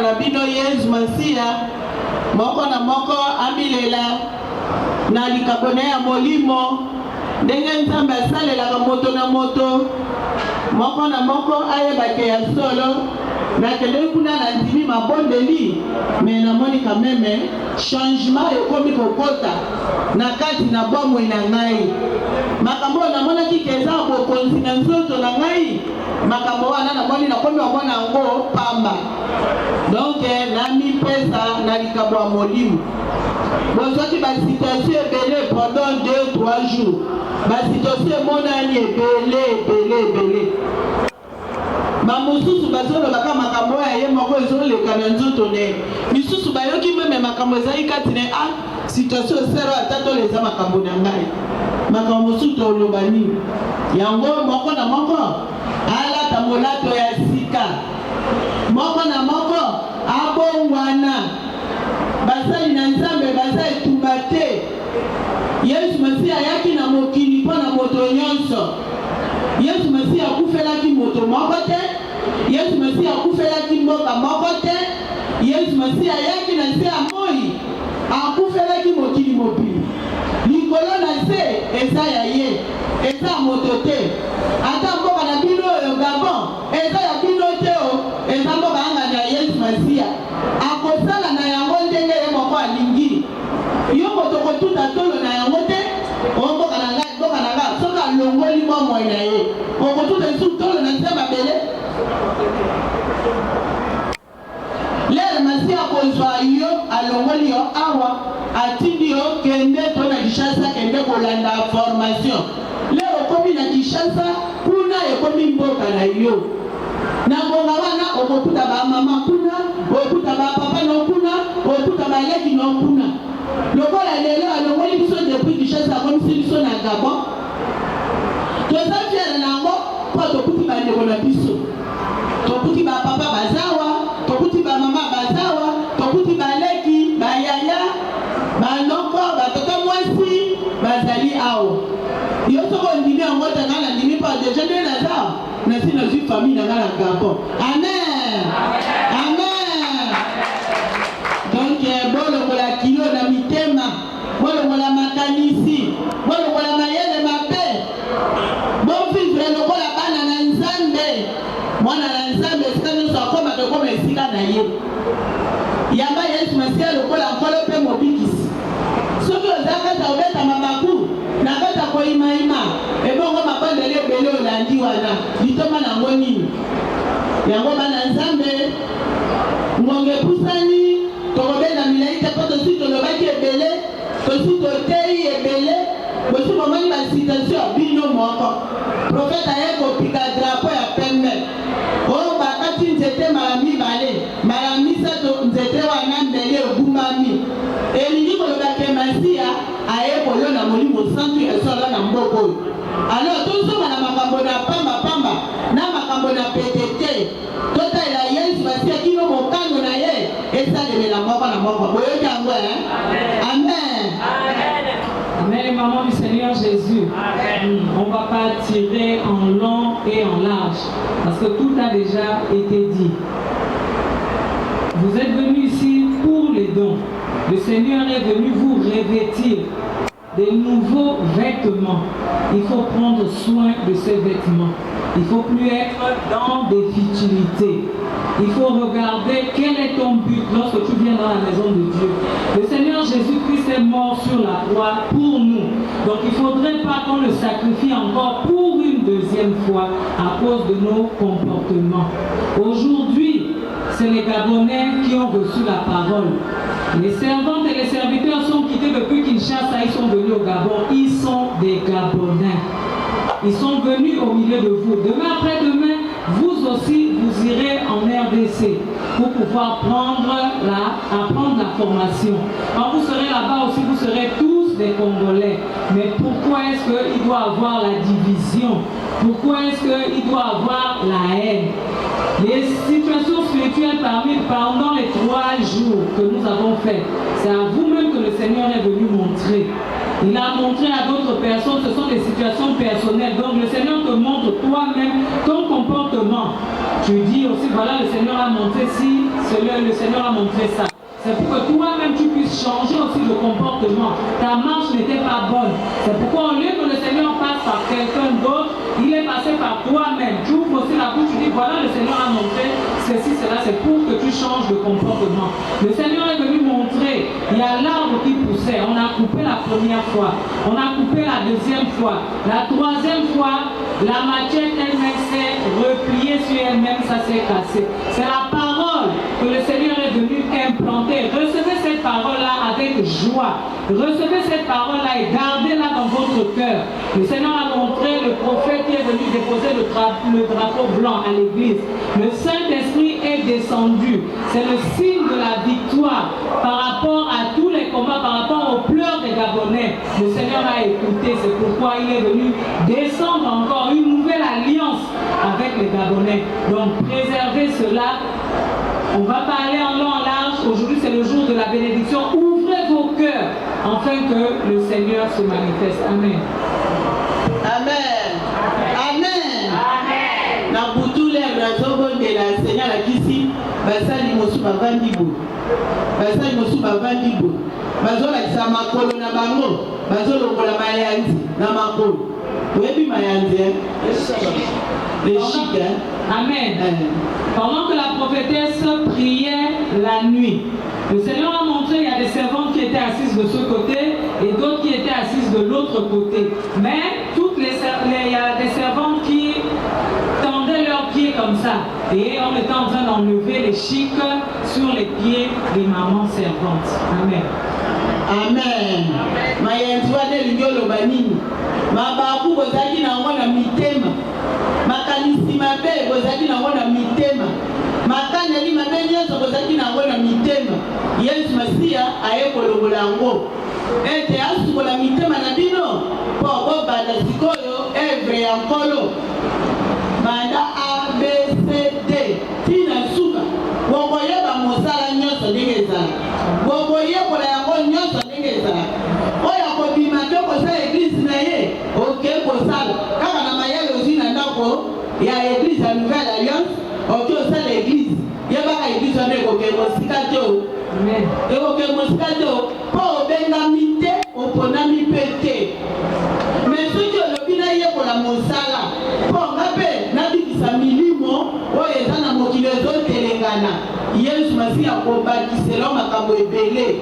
Rabino Yesu Masia moko na moko amilela na likabone ya molimo ndenge nzambe asalelaka moto na moto moko na moko ayebake ya solo nakende kuna na ndimi mabondeli me namoni kameme changement ekomi kokota na kati na bomoi na ngai makambo namonaki keza bokonzi na nzoto na ngai makambo wana namoni nakomi wamona yango pamba donc nami pesa na likabo ya molimo bozwaki basituation ebele pendant 2-3 jours basituation emonani ebele bamosusu bazolobaka makambo ya ye moko ezoleka na nzoto ne misusu bayoki meme makambo ezali kati ne situation esero ata toleza makambo na ngai makambo mosusu toloba nini yango moko na moko alata molato ya sika moko na moko abongwana basali na nzambe baza etumba te Yesu Masiya ayaki na mokili mpo na moto nyonso Yesu Masiya akufelaki moto moko te Yesu Masiya akufelaki mboka moko te Yesu Masiya ayaki na se ya moi akufelaki mokili mobili likolo na se eza ya ye eza moto te ata mboka na bino oyo Gabon eza ya bino te o eza mboka anga na Yesu Masiya akosala na yango ndenge ye moko alingi yo moto kotuta tolo na yango te mboka na ngai soka longoli bomoi na ye okotuta esu tolo na nzemba bele lele Masiya akozwa yo alongoli yo awa atindi yo kende to na Kinshasa kende kolanda formation lelo okomi na Kinshasa kuna ekomi mboka na yo na bonga wana okokuta ba mama kuna okuta ba papa no kuna okuta ba leki no kuna lokola lelo alongoli biso depuis Kinshasa akomisi biso na Gabon toza fiere nango po tokuti bandeko na biso tokuti ba papa bazawa tokuti ba mama bazawa tokuti ba leki bayaya banoko batata mwasi bazali awa yo soko ndimi yango tanga na ndimi pa deja nde naza na si nazwi famille nanga na Gabon amen amen donc bolongola kilo na mitema bolongola makanisi bolongola mayele mabe bovivre lokola bana na nzambe mwana na nzambe esika nyonso akoma tokoma esika na ye yamba Yesu Masiya lokola nkolo mpe mobikisi soki oza kati obeta mabaku na kati koyimayima ebongo mabandeli ebele olandi wana litoma nango nini yango bana nzambe ngonge pusani tokobenda milai te mpo tosi tolobaki ebele tosi toteyi ebele bosi momoni basitation ya bino moko profete aye kopika drapo ya pembe oyo bakati nzete mbala mibale mbala misato nzete wana mbele egumbami elingi kolobaka Masiya aye kolona molimo santu esola na mboka oyo alors tozonga na makambo na pamba na makambo na petete totalela Yesu Masiya kino mokano na ye esalemela moko na moko boyoki yango amen Amen, maman du Seigneur Jésus. On ne va pas tirer en long et en large, parce que tout a déjà été dit. Vous êtes venus ici pour les dons. Le Seigneur est venu vous revêtir des nouveaux vêtements. Il faut prendre soin de ces vêtements. Il ne faut plus être dans des futilités. Il faut regarder quel est ton but lorsque tu viens dans la maison de Dieu. Le Seigneur Jésus-Christ est mort sur la croix pour nous. Donc il ne faudrait pas qu'on le sacrifie encore pour une deuxième fois à cause de nos comportements. Aujourd'hui, c'est les Gabonais qui ont reçu la parole. Les servantes et les serviteurs sont quittés depuis Kinshasa, ils sont venus au Gabon. Ils sont des Gabonais. Ils sont venus au milieu de vous. Demain après-demain, vous aussi, vous irez en RDC pour pouvoir apprendre la formation. Quand vous serez là-bas aussi, vous serez tous des Congolais. Mais pourquoi est-ce qu'il doit avoir la division? Pourquoi est-ce qu'il doit avoir la haine? Les situations spirituelles pendant les 3 jours que nous avons fait. C'est à vous-même que le Seigneur est venu montrer. Il a montré à d'autres personnes, ce sont des situations personnelles. Donc le Seigneur te montre toi-même ton comportement. Tu dis aussi, voilà, le Seigneur a montré ci, le Seigneur a montré ça. C'est pour que toi-même tu puisses changer aussi de comportement. Ta marche n'était pas bonne. C'est pourquoi au lieu que le Seigneur passe par quelqu'un d'autre, il est passé par toi-même. Tu ouvres aussi la bouche, tu dis voilà, le Seigneur a montré ceci, cela, c'est pour que tu changes de comportement. Le Seigneur est venu montrer, il y a l'arbre qui poussait, on a coupé la première fois, on a coupé la deuxième fois, la troisième fois, la matière elle-même s'est repliée sur elle-même, ça s'est cassé. C'est la parole que le Seigneur est venu implanter. Recevez cette parole-là avec joie. Recevez cette parole-là et gardez-la dans votre cœur. Le Seigneur a montré le prophète qui est venu déposer le drapeau blanc à l'église. Le Saint-Esprit est descendu. C'est le signe de la victoire par rapport à tous les combats, par rapport aux pleurs des Gabonais. Le Seigneur a écouté. C'est pourquoi il est venu descendre encore une nouvelle alliance avec les Gabonais. Donc préservez cela. On va parler en long en large. Aujourd'hui, c'est le jour de la bénédiction. Ouvrez vos cœurs afin que le Seigneur se manifeste. Amen. Amen. Amen. Amen. Na butu le razobo de la Seigneur la kisi basali mosu bavandi bo. Basali mosu bavandi bo. Bazola kisa makolo na bango. Bazolo kola mayanzi na makolo. Webi mayanzi. Les chics, hein? Amen. Pendant que la prophétesse priait la nuit, le Seigneur a montré qu'il y a des servantes qui étaient assises de ce côté et d'autres qui étaient assises de l'autre côté. Mais il y a des servantes qui tendaient leurs pieds comme ça. Et on était en train d'enlever les chics sur les pieds des mamans servantes. Amen. Amen. Mayanzwa de l'Union Banini. Mabaku bozaki na ngona mitema. Makanisi mabe bozaki na ngona mitema. Makanyeli mabe nyoso bozaki na ngona mitema. Yesu Masia ayekolongola ngo. Ete asukola mitema na bino. Po bobanda sikoyo evre ya nkolo. Banda A B C D. Tina suka. Wokoyeba mosala nyoso ndenge ezala. Wokoyekola yango nyoso ndenge ezala. Oya kobima te kosala église na ye. Ok kosala. Kaka na mayele ozi na ndako ya église ya Nouvelle Alliance. Ok osala église. Yebaka église wana ekoke mosika te o. Amen. Ekoke mosika te o. Po obengami te oponami mpe te. Mais soki olobi na yekola mosala. Po ngape nabikisa milimo oyo eza na mokili ezotelengana. Yesu Masia akobakisela makambo ebele.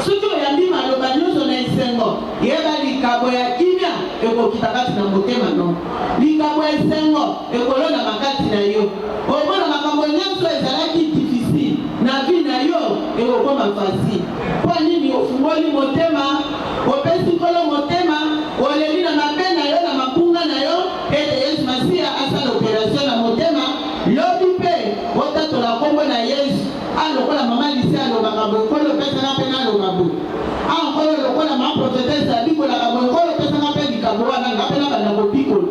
Soki oyambi maloba nyonso na esengo, yeba likabo ya kimia ekokita kati na motema no. Likabo ya esengo ekolona makati na yo. Omona makambo nyonso ezalaki difficile na vie na yo ekokoma facile. Po nini ofungoli motema, opesi nkolo motema, oleli na mabe na yo na mapunga na yo, ete Yesu Masia asala operation na motema, lobi pe otatola kombo na Yesu. Alokola mama lisi alobaka boye nkolo opesanga mpe naloba boye. Nkolo lokola ma prophétesse abikolaka boye nkolo opesanga mpe likambo wana nga mpe na banda kobikola.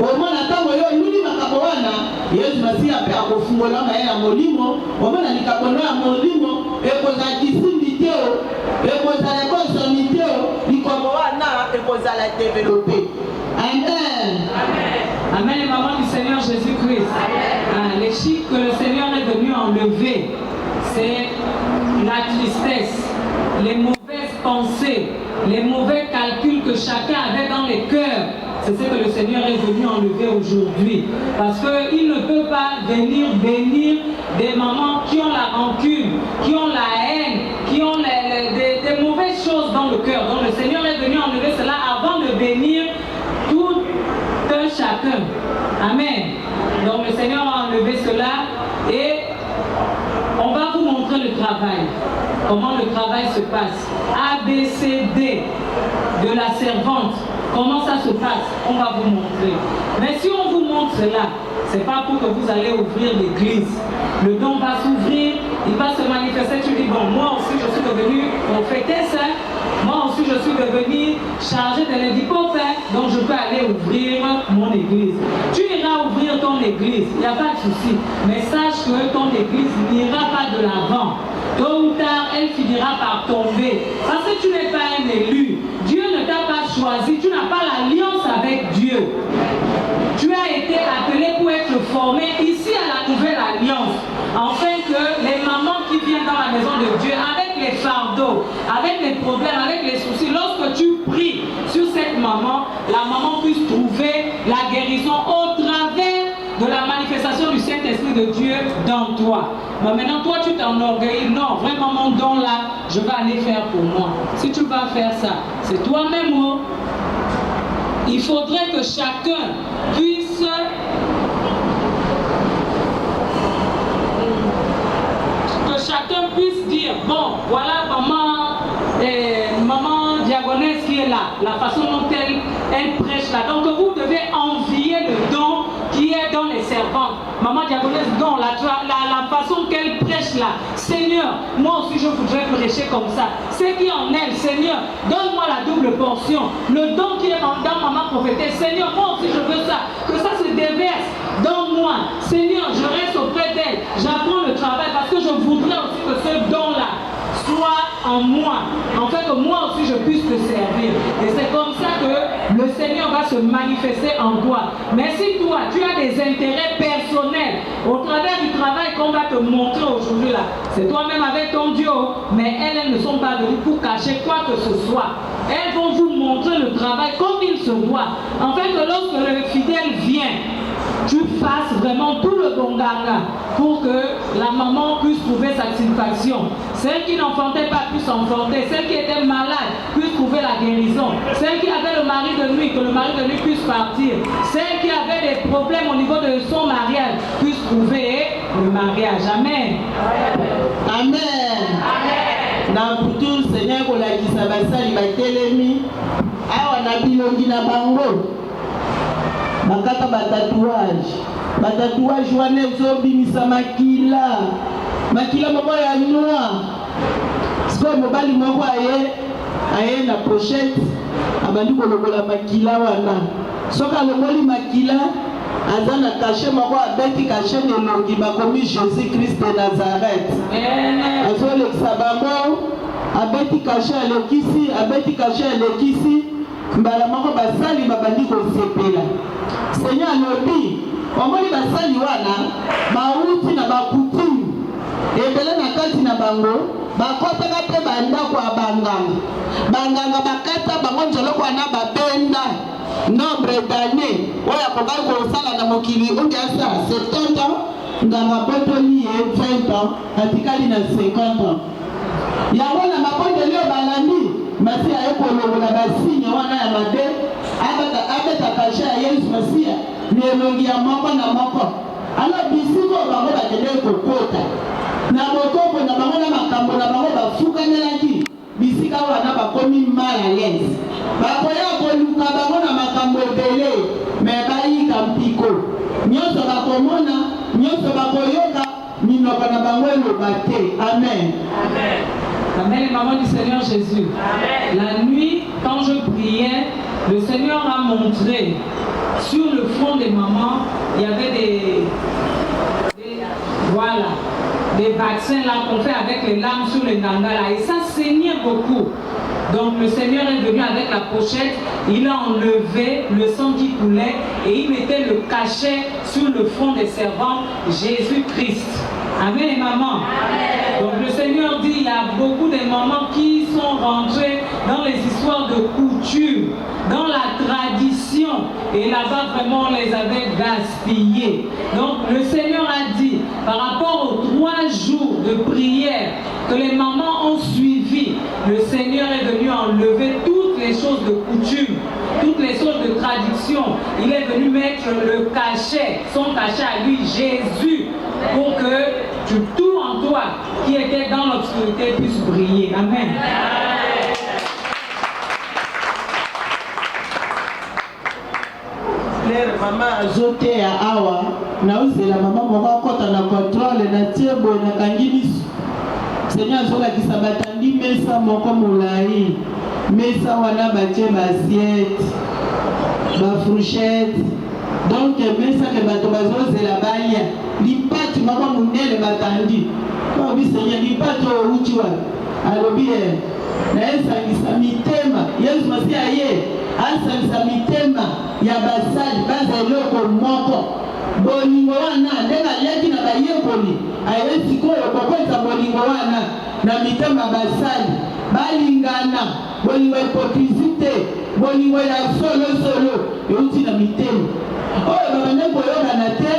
Omona ntango yo yuli makambo wana Yesu Masia mpe akofungola maye ya molimo. Omona likambo no ya molimo ekozala kisindi te o, ekozala ekosoni te o, likambo wana ekozala développé. Amen. Amen, les mamans du Seigneur Jésus-Christ. Les chics que le Seigneur est venu enlever, c'est la tristesse, les mauvaises pensées, les mauvais calculs que chacun avait dans les cœurs. C'est ce que le Seigneur est venu enlever aujourd'hui. Parce qu'il ne peut pas venir bénir des mamans qui ont la rancune, qui ont la haine, qui ont des mauvaises choses dans le cœur. Donc le Seigneur est venu enlever cela avant de bénir tout un chacun. Amen. Donc le Seigneur a enlevé cela et on va vous montrer le travail. Comment le travail se passe. A, B, C, D de la servante. Comment ça se passe? On va vous montrer. Mais si on vous montre cela, ce n'est pas pour que vous allez ouvrir l'église. Le don va s'ouvrir, il va se manifester. Tu dis, bon, moi aussi je suis devenu prophétesse, moi aussi je suis devenu chargé de l'Édipote, donc je peux aller ouvrir mon église. Tu iras ouvrir ton église, il n'y a pas de souci. Mais sache que ton église n'ira pas de l'avant. Tôt ou tard, elle finira par tomber. Parce que tu n'es pas un élu. Dieu ne t'a pas choisi. Tu n'as pas l'alliance avec Dieu. Tu as été appelé pour être formé ici à la nouvelle alliance. Afin que les mamans qui viennent dans la maison de Dieu, avec les fardeaux, avec les problèmes, avec les soucis, lorsque tu pries sur cette maman, la maman puisse trouver la guérison au travers de la manifestation du Saint-Esprit de Dieu dans toi. Mais maintenant, toi, tu t'enorgueillis. Non, vraiment, mon don là, je vais aller faire pour moi. Si tu vas faire ça, c'est toi-même. Oh. Il faudrait que chacun puisse dire, bon, voilà maman diagonesse qui est là, la façon dont elle prêche là. Donc vous devez envier le don qui est dans les servantes. Maman diagonesse, don, la façon qu'elle prêche là. Seigneur, moi aussi je voudrais prêcher comme ça. Ce qui est en elle, Seigneur, donne-moi la double portion. Le don qui est dans maman prophétesse, Seigneur, moi aussi je veux ça. Que ça se déverse dans moi. Seigneur, je reste auprès d'elle. J'apprends le travail parce que je voudrais aussi que ce don-là soit en moi, en fait que moi aussi je puisse te servir. Et c'est comme ça que le Seigneur va se manifester en toi. Mais si toi, tu as des intérêts personnels au travers du travail qu'on va te montrer aujourd'hui là, c'est toi-même avec ton Dieu, mais elles ne sont pas venues pour cacher quoi que ce soit. Elles vont vous montrer le travail comme il se doit. En fait que lorsque le fidèle vient, tu fasses vraiment tout le bon ganga pour que la maman puisse trouver satisfaction. Celle qui n'enfantait pas puisse enfanter. Celle qui était malade puisse trouver la guérison. Celle qui avait le mari de nuit, que le mari de nuit puisse partir. Celle qui avait des problèmes au niveau de son mariage puisse trouver le mariage. Amen. Amen. Amen. Dans tout Seigneur, qu'on a dit ça va ça, il va télémi. Ah, on a bilongi na bango. Bakata batatuage wana ezobimisa makila moko ya noir. Siko mobali moko aye na pochette abandi kolobola makila wana. Soki alongoli makila aza na kashe moko abeti kashe nelongi bakomi Jésus Christ de Nazareth. Azolekisa bango abeti kashe alekisi mbala moko basali babandi kosepela. Seigneur alobi omoni basali wana bauti na bakutimi ebele na kati na bango bakotaka mpe bandako ya banganga bakata bango nzoloko wana babenda nombre d'année oyo akokaki kosala na mokili oyo asa 70 ans nganga botoli ye 20 ans atikali na 50 ans. Yango na mabondeli oyo balandi masi aye kolongola basigne wana ya mabe abeta kashe ya Yesu Masia ni elongi ya moko na moko. Alors bisiko bango bakende kokota na bokombo na bango na makambo na bango bafukanelaki bisika wana bakomi mal à l'aise. Bakoya koluka bango na makambo ebele me bayika mpiko. Nyonso bakomona, nyonso bakoyoka minoko na bango eloba te. Amen. Amen. Amen, maman du Seigneur Jésus. Amen. La nuit, quand je priais, le Seigneur a montré sur le front des mamans, il y avait des vaccins là qu'on fait avec les lames sur les nangala et ça saignait beaucoup. Donc le Seigneur est venu avec la pochette, il a enlevé le sang qui coulait et il mettait le cachet sur le front des servantes, Jésus-Christ. Amen, maman. Amen. Donc le Seigneur dit, il y a beaucoup de mamans qui sont rentrées dans les histoires de coutume, dans la tradition, et là-bas vraiment on les avait gaspillées. Donc le Seigneur a dit, par rapport aux 3 jours de prière que les mamans ont suivi, le Seigneur est venu enlever toutes les choses de coutume, toutes les choses de tradition. Il est venu mettre le cachet, son cachet à lui, Jésus, pour que tout en toi qui était dans l'obscurité puisse briller. Amen. Maman azote ya awa na uzela mama moko kota na contrôle na tiebo na kangimisu. Seigneur azola kisabatandi mesa moko mulai. Mesa wana batie basiette, ba fourchette. Donc mesa ke bato bazozela baya. Lipati mama munene batandi. Kwa bi Seigneur lipati outi wa. alobie na esangisa mitema Yesu Masiya ye asangisa mitema ya basali baza eloko moko bolingo wana ndenge aleki na bayekoli aye sikoyo kokweza bolingo wana na mitema basali balingana bolingo hipokrisite bolingo ya solo euti na mitema oyo babande koyokana te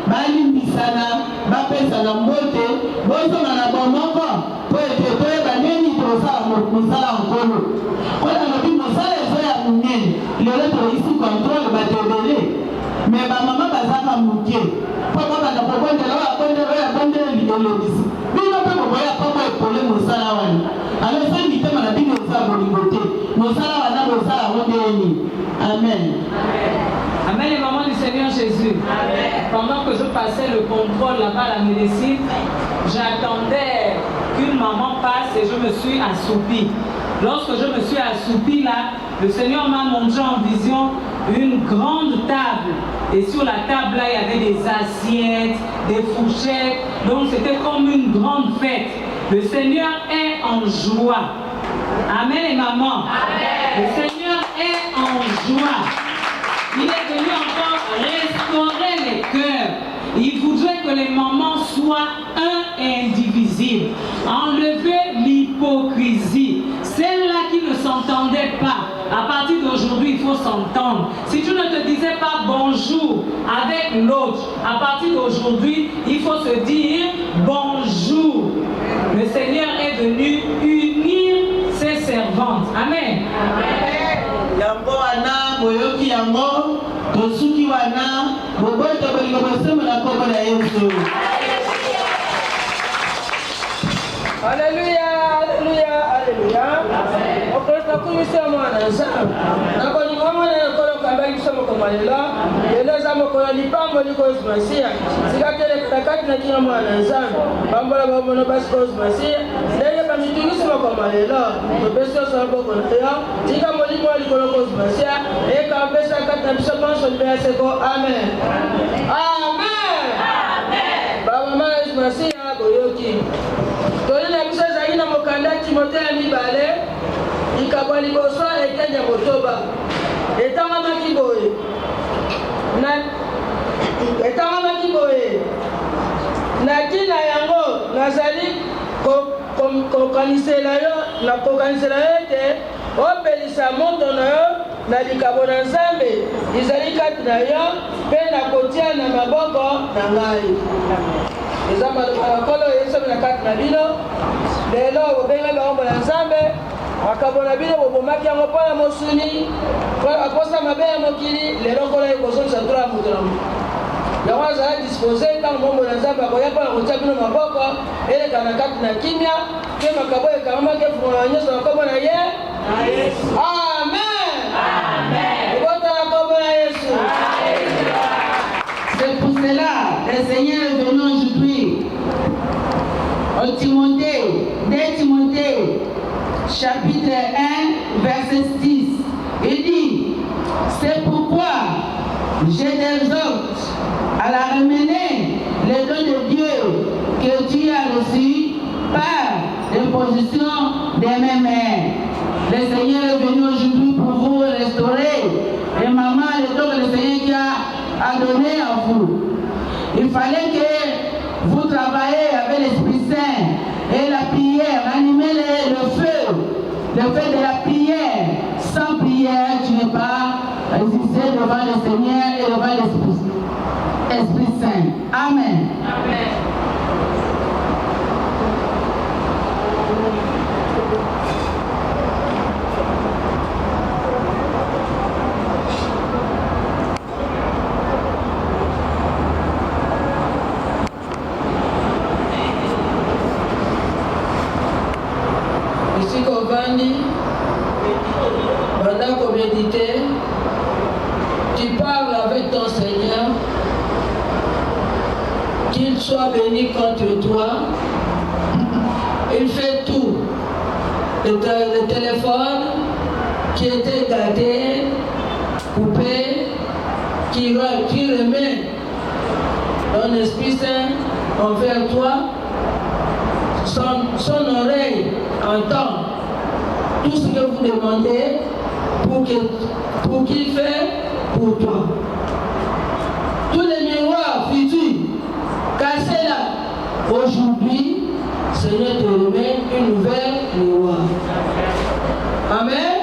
balimbisana bapesana mbote bozonga na bomoko po ete toyeba nini tosala mosala nkolo wana lobi mosala ezoya monene lelo toyisi controle bato ebele me bamama bazaka moke po babanda kobondela oyo akondela elobisi bino mpe boboya poko epole mosala wana alesa mitema na bino osala bolingo te mosala wana bosala ngo ndeni. Amen. Amen, les mamans du Seigneur Jésus. Amen. Pendant que je passais le contrôle là-bas à la médecine, j'attendais qu'une maman passe et je me suis assoupie. Lorsque je me suis assoupie là, le Seigneur m'a montré en vision une grande table. Et sur la table là, il y avait des assiettes, des fourchettes. Donc c'était comme une grande fête. Le Seigneur est en joie. Amen, les mamans. Amen. Le Seigneur est en joie. Il est venu encore restaurer les cœurs. Il voudrait que les mamans soient un et indivisibles. Enlever l'hypocrisie. Celles-là qui ne s'entendaient pas. À partir d'aujourd'hui, il faut s'entendre. Si tu ne te disais pas bonjour avec l'autre, à partir d'aujourd'hui, il faut se dire bonjour. Le Seigneur est venu unir ses servantes. Amen. Amen. Yango wana boyoki yango tosuki wana boboto bolingo bosema na kombo na Yesu. Alléluia, alléluia, alléluia. Okristo kumisa mwana nzambe. Nakolinga mwana kolo kambali kusoma komalela. Eleza mokolo lipambo liko Yesu Masiya. Sikatele kakati na kina mwana nzambe. Bambola babono basi ko Yesu Masiya. Ndenge bamitungisa komalela. Tobeso sabo konayo. Tika molimo likolo ko Yesu Masiya. Eka besa kata biso manso libese ko. Amen. Amen. Amen. Baba mwana Yesu Masiya boyoki. Tolina biso zali na mokanda Timothée ya mibale likabwa liboso etenya motoba etangamaki boye na tina yango nazali kokanisela yo ete opelisa moto na yo na likabo na Nzambe ezali kati na yo mpe nakotia na maboko na ngai. Eza malokolo yeso na kati na bino lelo bobenga bango na Nzambe makabo na bino bobomaki yango mpona mosuni aposa mabe ya mokili lelo kola ekosonisa tola moto na moto yango azala dispose ntango mombo na Nzambe akoya mpona kotia bino maboko eleka na kati na kimia mpe makabo ekamamaki efungana nyonso na kombo na ye. Amen. Ebota na kombo na Yesu. C'est pour cela le Seigneur est venu aujourd'hui au Timothée, 2 Timothée, chapitre 1, verset 6. Il dit, c'est pourquoi je t'exhorte à la ramener les dons de Dieu que tu as reçus par l'imposition des mêmes mains. Le Seigneur est venu aujourd'hui pour vous restaurer. Et maman, le don que le Seigneur a donné à vous. Il fallait que vous travaillez avec l'Esprit Saint et la prière, animez le feu de la prière. Sans prière, tu n'es pas résisté devant le Seigneur et devant l'Esprit Saint. Amen. Amen. Pendant qu'on méditait, tu parles avec ton Seigneur, qu'il soit béni contre toi. Il fait tout. Le téléphone qui était gâté, coupé, qui remet ton Esprit Saint envers toi, son oreille entend tout ce que vous demandez pour qu'il fait pour toi. Tous les miroirs futurs, cassés là, aujourd'hui, Seigneur te remet une nouvelle miroir. Amen.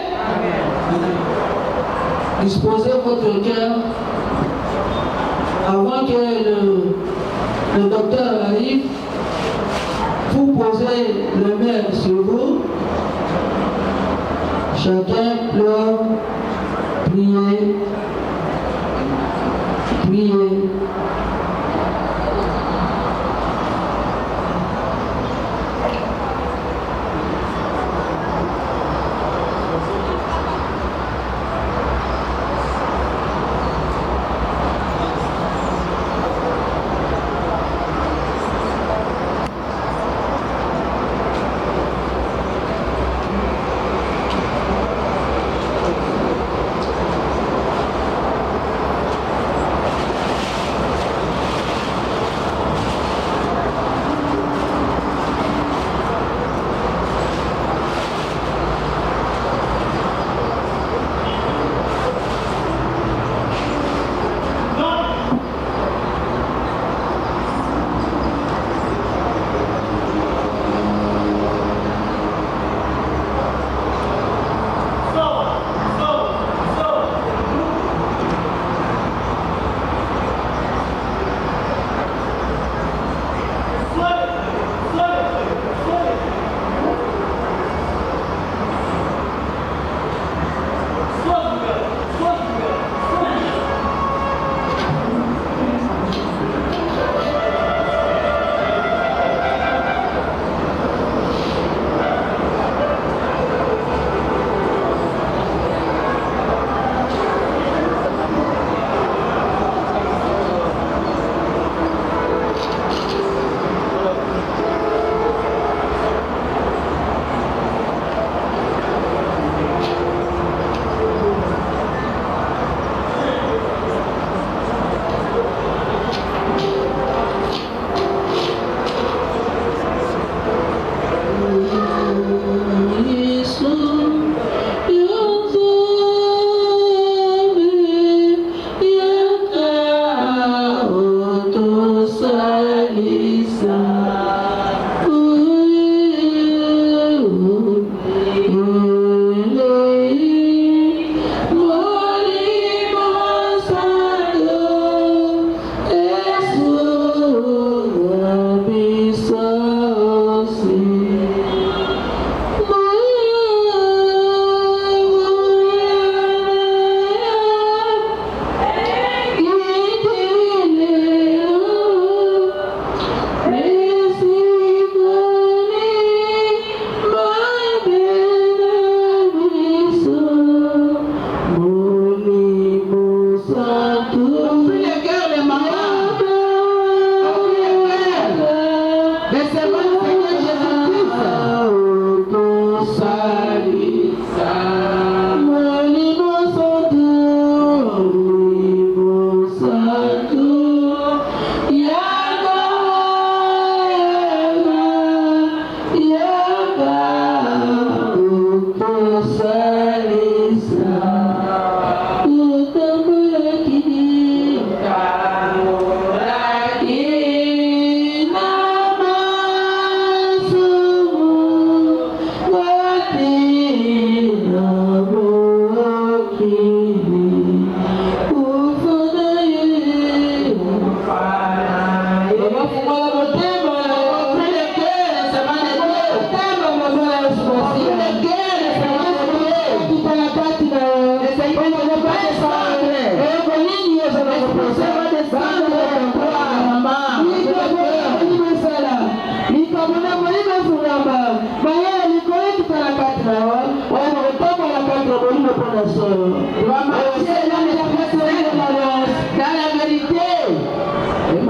Disposez votre cœur avant que le docteur arrive. Vous posez le main sur vous. Chacun pleure, priez, priez.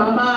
Mama.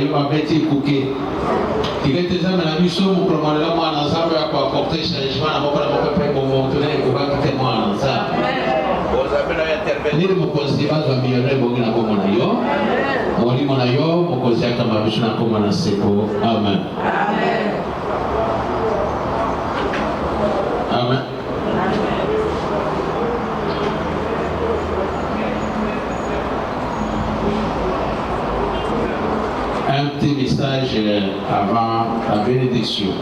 yo abeti kuke tiketeza mena biso mukulomolela mwana nzambe ya kuapporte changement na moko na moko mpe bomontuna ekobaki te mwana nzambe ozambe na intervenir mokonzi bazwa miyolo ebongi na kombo na yo molimo na yo mokonzi akamba biso na kombo na seko amen amen. Un petit message avant la bénédiction.